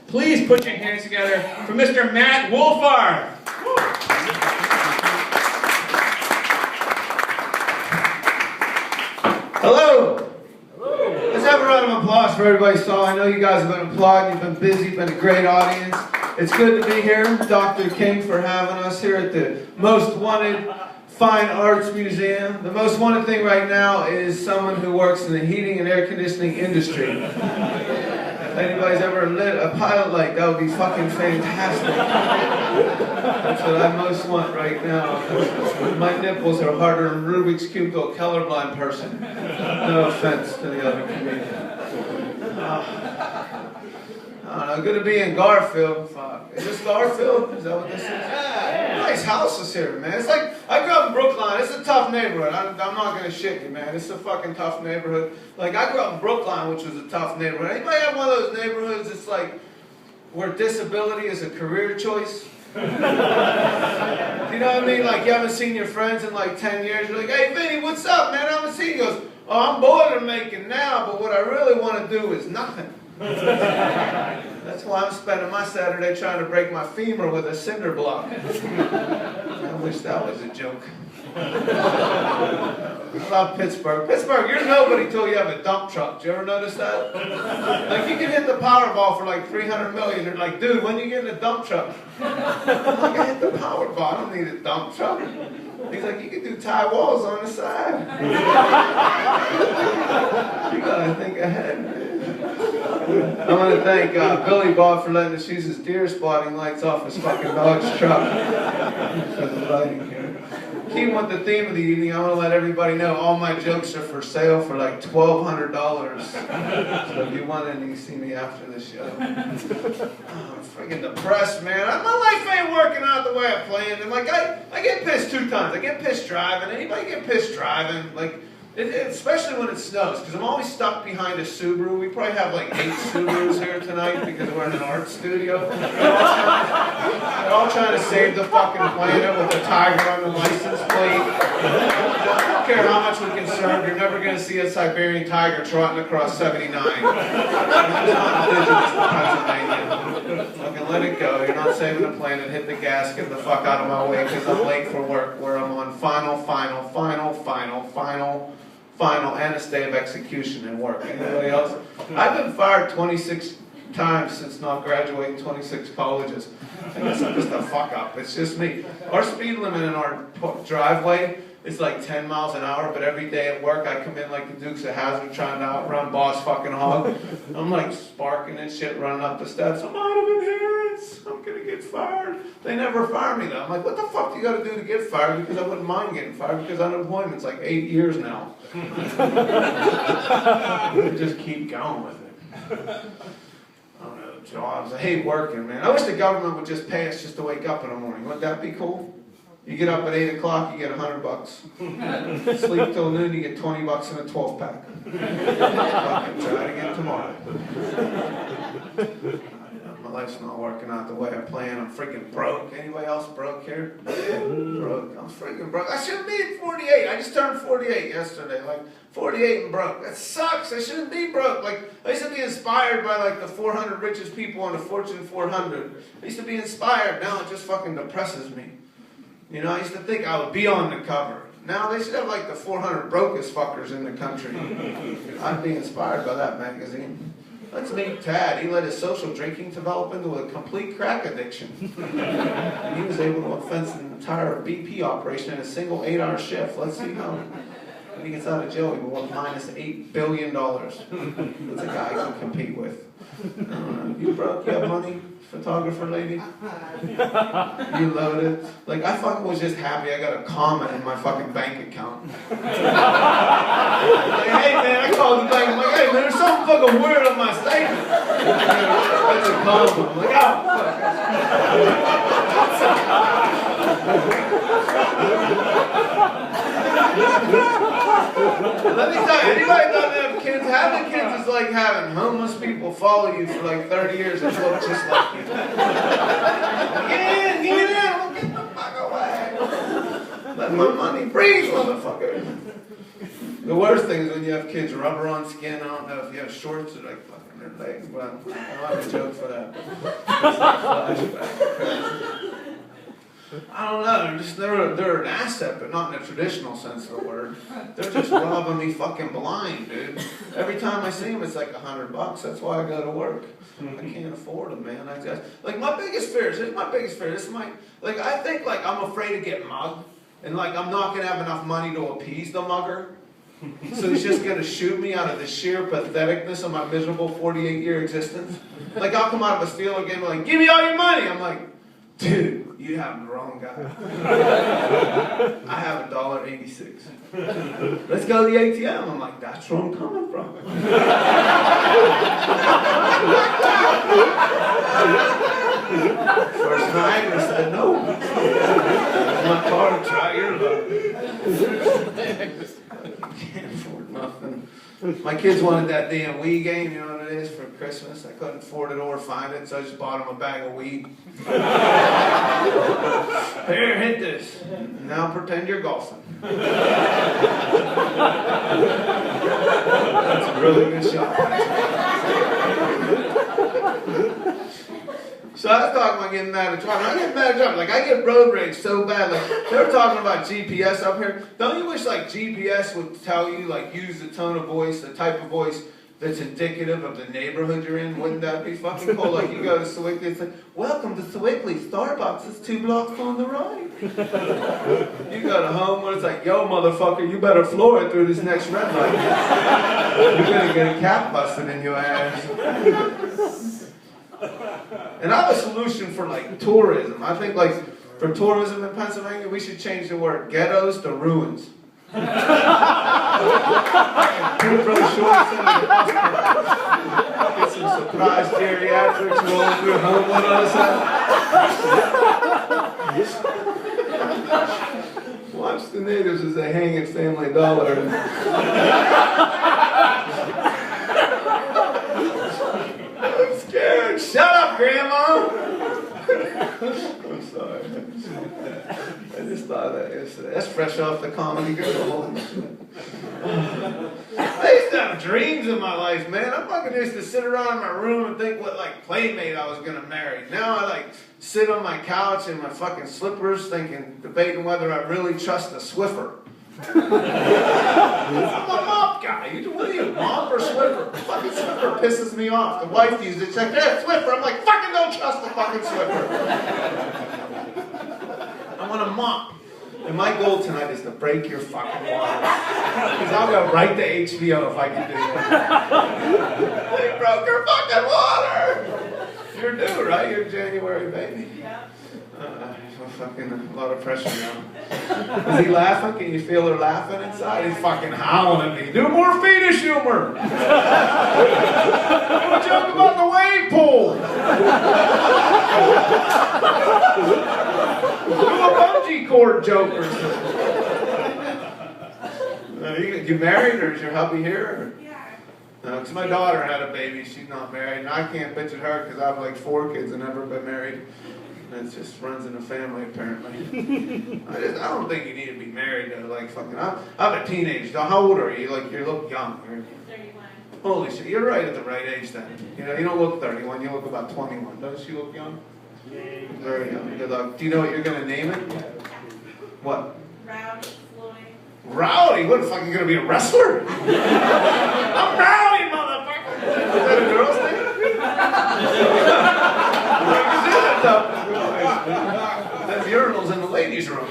Please put your hands together for Mr. Matt Wohlfarth. Hello. Let's have a round of applause for everybody saw. I know you guys have been applauding. You've been busy. You've been a great audience. It's good to be here. Dr. King for having us here at the Most Wanted Fine Arts Museum. The most wanted thing right now is someone who works in the heating and air conditioning industry. If anybody's ever lit a pilot light, that would be fucking fantastic. That's what I most want right now. My nipples are harder than Rubik's Cube to a colorblind person. No offense to the other comedian. I don't know, good to be in Garfield. Fuck. Is this Garfield? Is that what this is? Yeah. Nice houses here, man. It's like, I grew up in Brookline. It's a tough neighborhood. I'm not going to shit you, man. It's a fucking tough neighborhood. Like, I grew up in Brookline, which was a tough neighborhood. Anybody have one of those neighborhoods that's like, where disability is a career choice? Do you know what I mean? Like, you haven't seen your friends in like 10 years. You're like, hey, Vinny, what's up, man? I haven't seen you. He goes, oh, I'm boiler making now, but what I really want to do is nothing. That's why I'm spending my Saturday trying to break my femur with a cinder block. I wish that was a joke. I love Pittsburgh. Pittsburgh, you're nobody till you have a dump truck. Did you ever notice that? Like, you can hit the Powerball for like 300 million. They're like, dude, when you get in a dump truck? I'm like, I hit the Powerball. I don't need a dump truck. He's like, you can do tie walls on the side. You gotta think ahead, man. I want to thank Billy Bob for letting us use his deer spotting lights off his fucking dog's truck for the lighting here. Keep with the theme of the evening, I want to let everybody know all my jokes are for sale for like $1,200. So if you want any, you see me after the show. I'm freaking depressed, man. My life ain't working out the way I planned. And like, I get pissed 2 times. I get pissed driving. Anybody get pissed driving? Like, especially when it snows, because I'm always stuck behind a Subaru. We probably have like 8 Subarus here tonight because we're in an art studio. They're all trying to save the fucking planet with a tiger on the license plate. I don't care how much we're concerned, you're never going to see a Siberian tiger trotting across 79. It's not indigenous to Pennsylvania. Fucking let it go. You're not saving the planet. Hit the gas. Get the fuck out of my way because I'm late for work, where I'm on final, and a stay of execution in work. Anybody else? I've been fired 26 times since not graduating 26 colleges. I guess I'm just a fuck up. It's just me. Our speed limit in our driveway is like 10 miles an hour, but every day at work I come in like the Dukes of Hazzard trying to outrun Boss fucking Hog. I'm like sparking and shit running up the steps. I'm out of inheritance. I'm gonna get fired. They never fire me though. I'm like, what the fuck do you gotta do to get fired? Because I wouldn't mind getting fired because unemployment's like 8 years now. Just keep going with it. I don't know, jobs. I hate working, man. I wish the government would just pay us just to wake up in the morning. Wouldn't that be cool? You get up at 8 o'clock, you get $100. Sleep till noon, you get $20 in a 12-pack. Try it again tomorrow. My life's not working out the way I planned. I'm freaking broke. Anybody else broke here? Broke. I'm freaking broke. I shouldn't be 48. I just turned 48 yesterday. Like, 48 and broke. That sucks. I shouldn't be broke. Like, I used to be inspired by like the 400 richest people on the Fortune 400. I used to be inspired. Now it just fucking depresses me. You know, I used to think I would be on the cover. Now they should have like the 400 brokest fuckers in the country. I'd be inspired by that magazine. Let's meet Tad. He let his social drinking develop into a complete crack addiction. And he was able to offense an entire BP operation in a single 8-hour shift. Let's see how. When he gets out of jail, he will minus $8 billion. That's a guy I can compete with. You broke? You have money? Photographer lady? You loaded? Like, I fucking was just happy I got a comment in my fucking bank account. Like, hey man, I called the bank. I'm like, hey man, there's something fucking weird on my statement. That's a comment. I'm like, Let me tell you, anybody doesn't have kids, having kids is like having homeless people follow you for like 30 years and look just like you. Get in, get the fuck away. Let my money breathe, motherfucker. The worst thing is when you have kids rubber on skin. I don't know if you have shorts or like fucking their legs. Well, I don't have a joke for that. I don't know. They're an asset, but not in the traditional sense of the word. They're just robbing me fucking blind, dude. Every time I see them, it's like $100. That's why I go to work. I can't afford them, man. Like my biggest fear. Here's my biggest fear. This is my like. I think like I'm afraid to get mugged, and like I'm not gonna have enough money to appease the mugger. So he's just going to shoot me out of the sheer patheticness of my miserable 48-year existence. Like, I'll come out of a Steeler game like, give me all your money. I'm like, dude, you have the wrong guy. I have $1.86. Let's go to the ATM. I'm like, that's where I'm coming from. First Niagara said no. My car, try your luck. Can't afford nothing. My kids wanted that damn Wii game, you know what it is, for Christmas. I couldn't afford it or find it, so I just bought them a bag of weed. Here, hit this. Now pretend you're golfing. That's a really good shot. So I was talking about getting mad at driving. I get mad at driving. Like, I get road rage so bad. Like, they were talking about GPS up here. Don't you wish, like, GPS would tell you, like, use the tone of voice, the type of voice that's indicative of the neighborhood you're in? Wouldn't that be fucking cool? Like, you go to Sewickley, it's like, welcome to Sewickley. Starbucks is 2 blocks on the right. You go to Homewood, it's like, yo, motherfucker, you better floor it through this next red light. You're going to get a cap busted in your ass. And I have a solution for, like, tourism. I think, like, for tourism in Pennsylvania, we should change the word ghettos to ruins. Get some surprise geriatrics rolling through Homewood on the side. Watch the natives as they hang at Family Dollar. I'm scared. Shut up, Grandma! I'm sorry. I just thought of that yesterday. That's fresh off the Comedy Girl. I used to have dreams in my life, man. I fucking used to sit around in my room and think what, like, playmate I was going to marry. Now I, like, sit on my couch in my fucking slippers debating whether I really trust a Swiffer. I'm a mop guy. What are you, mop or Swiffer? Fucking Swiffer pisses me off. The wife uses it. She's like, yeah, Swiffer. I'm like, fucking don't trust the fucking Swiffer. I want a mop. And my goal tonight is to break your fucking water. Because I'll go right to HBO if I can do that. They broke your fucking water. You're due, right? You're January, baby. Yeah. Fucking a lot of pressure now. Is he laughing? Can you feel her laughing inside? He's fucking howling at me. Do more fetus humor. Do a joke about the wave pool. Do a bungee cord joke or something. You married, or is your hubby here? Yeah. No, because my daughter had a baby. She's not married, and I can't bitch at her because I have like 4 kids and never been married. It just runs in the family, apparently. I don't think you need to be married to, like, fucking... I'm a teenager. How old are you? Like, you look young. 31. Holy shit. You're right at the right age, then. You know, you don't look 31. You look about 21. Doesn't she look young? Very young. Good luck. Do you know what you're going to name it? What? Rowdy Floyd. Rowdy? What, fucking going to be a wrestler? I'm Rowdy, motherfucker! Is that a girl's name? That urinal's in the ladies' room.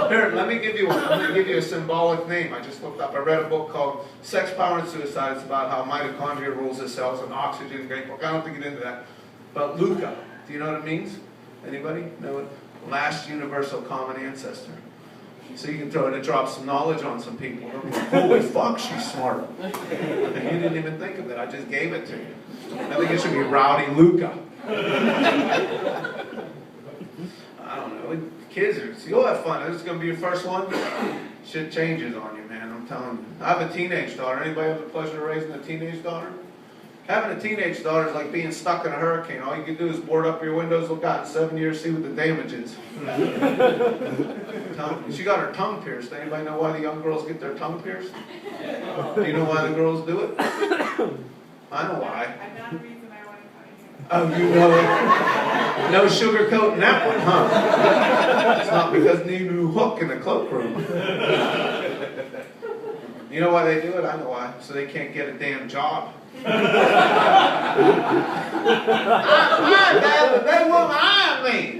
Here, let me give you one. I'm going to give you a symbolic name. I just looked up. I read a book called Sex, Power, and Suicide. It's about how mitochondria rules the cells and oxygen. Great book. I don't think get into that. But Luca, do you know what it means? Anybody know it? Last universal common ancestor. So you can throw it and drop some knowledge on some people. Holy fuck, she's smart. And you didn't even think of it. I just gave it to you. I think it should be Rowdy Luca. I don't know. Kids, you'll have fun. This is going to be your first one. Shit changes on you, man. I'm telling you. I have a teenage daughter. Anybody have the pleasure of raising a teenage daughter? Having a teenage daughter is like being stuck in a hurricane. All you can do is board up your windows, look out in 7 years, see what the damage is. She got her tongue pierced. Anybody know why the young girls get their tongue pierced? Do you know why the girls do it? I know why. I'm not a reason I want to come Oh, you know it. No sugarcoating that one, huh? It's not because they need a new hook in the cloakroom. You know why they do it? I know why. So they can't get a damn job. I'm Dad, but they won't hire me.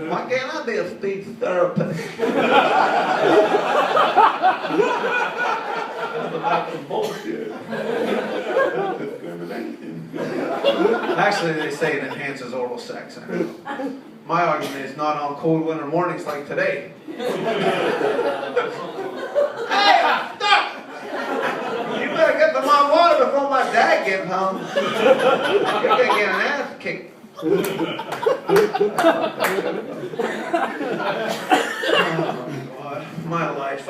Why can't I be a speech therapist? That's some bullshit. Discrimination. Actually, they say it enhances oral sex. My argument is not on cold winter mornings like today. Hey, stop! You better get the hot water before my dad gets home. You're gonna get an ass kicked. Oh, God. My life.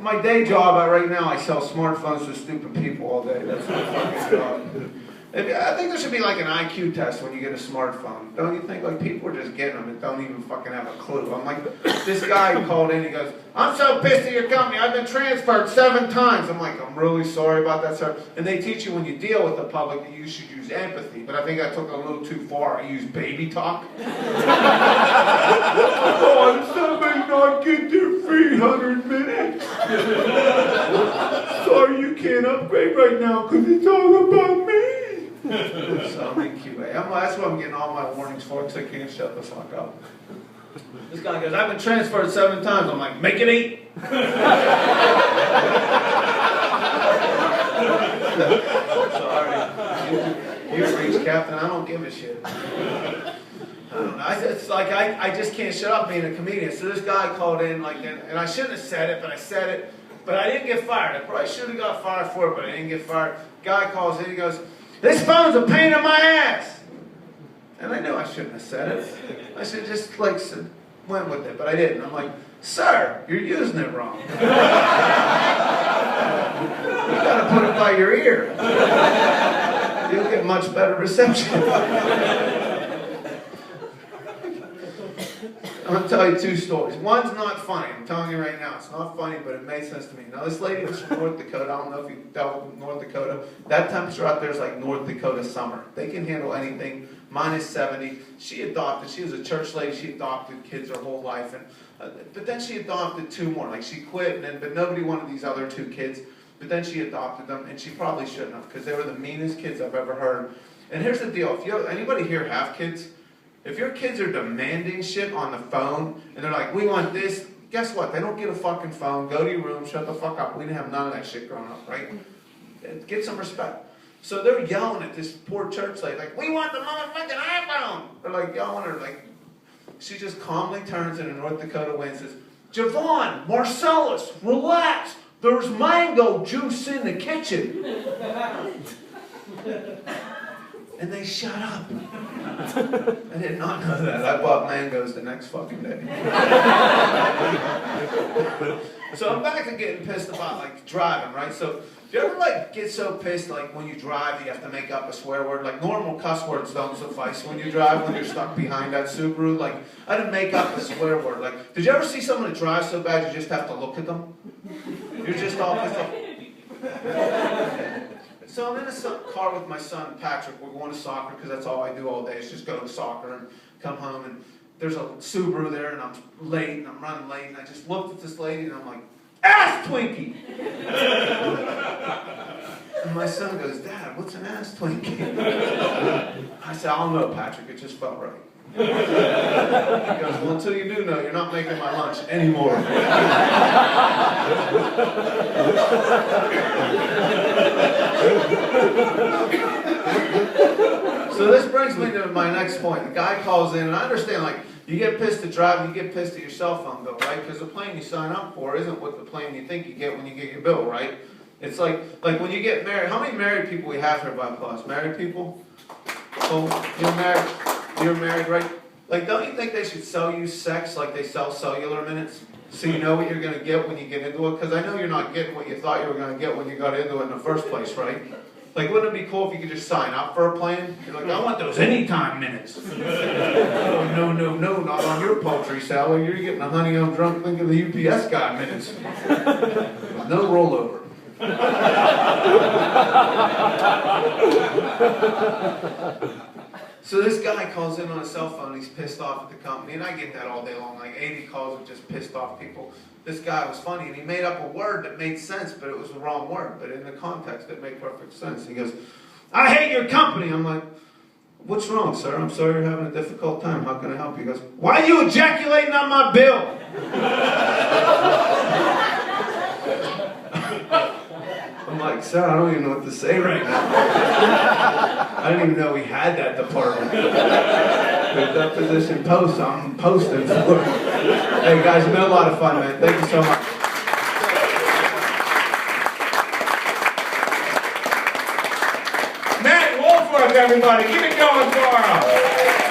My day job right now, I sell smartphones to stupid people all day. That's my fucking job. I think there should be like an IQ test when you get a smartphone. Don't you think? Like people are just getting them and don't even fucking have a clue. I'm like, this guy called in, he goes, I'm so pissed at your company, I've been transferred 7 times. I'm like, I'm really sorry about that, sir. And they teach you when you deal with the public that you should use empathy. But I think I took it a little too far. I used baby talk. Oh, somebody not get their 300 minutes. Sorry you can't upgrade right now because it's all about me. So I'm in QA. That's what I'm getting all my warnings for because I can't shut the fuck up. This guy goes, I've been transferred 7 times. I'm like, make it 8. Sorry. You reach, Captain. I don't give a shit. I don't know. It's like I just can't shut up being a comedian. So this guy called in, like, and I shouldn't have said it, but I said it. But I didn't get fired. I probably should have got fired for it, but I didn't get fired. Guy calls in, he goes, this phone's a pain in my ass. And I knew I shouldn't have said it. I should have just went with it, but I didn't. I'm like, sir, you're using it wrong. You gotta put it by your ear. You'll get much better reception. I'm going to tell you 2 stories. One's not funny. I'm telling you right now. It's not funny, but it made sense to me. Now, this lady was from North Dakota. I don't know if you dealt with North Dakota. That temperature out there is like North Dakota summer. They can handle anything. -70. She adopted. She was a church lady. She adopted kids her whole life. But then she adopted 2 more. Like, she quit, but nobody wanted these other 2 kids. But then she adopted them, and she probably shouldn't have because they were the meanest kids I've ever heard. And here's the deal. Anybody here have kids? If your kids are demanding shit on the phone, and they're like, we want this, guess what? They don't get a fucking phone. Go to your room, shut the fuck up. We didn't have none of that shit growing up, right? Get some respect. So they're yelling at this poor church lady, like, we want the motherfucking iPhone. They're like yelling at her, like, she just calmly turns in a North Dakota wind and says, Javon, Marcellus, relax. There's mango juice in the kitchen. And they shut up. I did not know that. I bought mangoes the next fucking day. So I'm back to getting pissed about, like, driving, right? So do you ever, like, get so pissed, like, when you drive, you have to make up a swear word? Like, normal cuss words don't suffice when you drive, when you're stuck behind that Subaru. Like, I had to make up a swear word. Like, did you ever see someone that drives so bad you just have to look at them? You're just all pissed off. So I'm in a car with my son, Patrick. We're going to soccer because that's all I do all day is just go to soccer and come home. And there's a Subaru there, and I'm late, and I'm running late. And I just looked at this lady, and I'm like, ass Twinkie! And my son goes, Dad, what's an ass Twinkie? I said, I don't know, Patrick. It just felt right. He goes, well, until you do know, you're not making my lunch anymore. So this brings me to my next point. The guy calls in, and I understand, like, you get pissed at driving, you get pissed at your cell phone bill, right? Because the plan you sign up for isn't what the plan you think you get when you get your bill, right? It's like when you get married. How many married people we have here by applause? Married people? Oh, you're married. You're married, right? Like, don't you think they should sell you sex like they sell cellular minutes? So you know what you're going to get when you get into it? Because I know you're not getting what you thought you were going to get when you got into it in the first place, right? Like, wouldn't it be cool if you could just sign up for a plan? You're like, I want those anytime minutes. Oh, no, not on your poultry salad. You're getting a honey, I'm drunk, think of the UPS guy minutes. With no rollover. So this guy calls in on his cell phone, he's pissed off at the company, and I get that all day long, like 80 calls of just pissed off people. This guy was funny, and he made up a word that made sense, but it was the wrong word, but in the context it made perfect sense. He goes, I hate your company. I'm like, what's wrong, sir? I'm sorry you're having a difficult time. How can I help you? He goes, why are you ejaculating on my bill? I'm like, sir, I don't even know what to say right now. I didn't even know we had that department. There's that position post, I'm posting for it. Hey guys, it's been a lot of fun, man. Thank you so much. Matt Wohlfarth, everybody. Keep it going for him.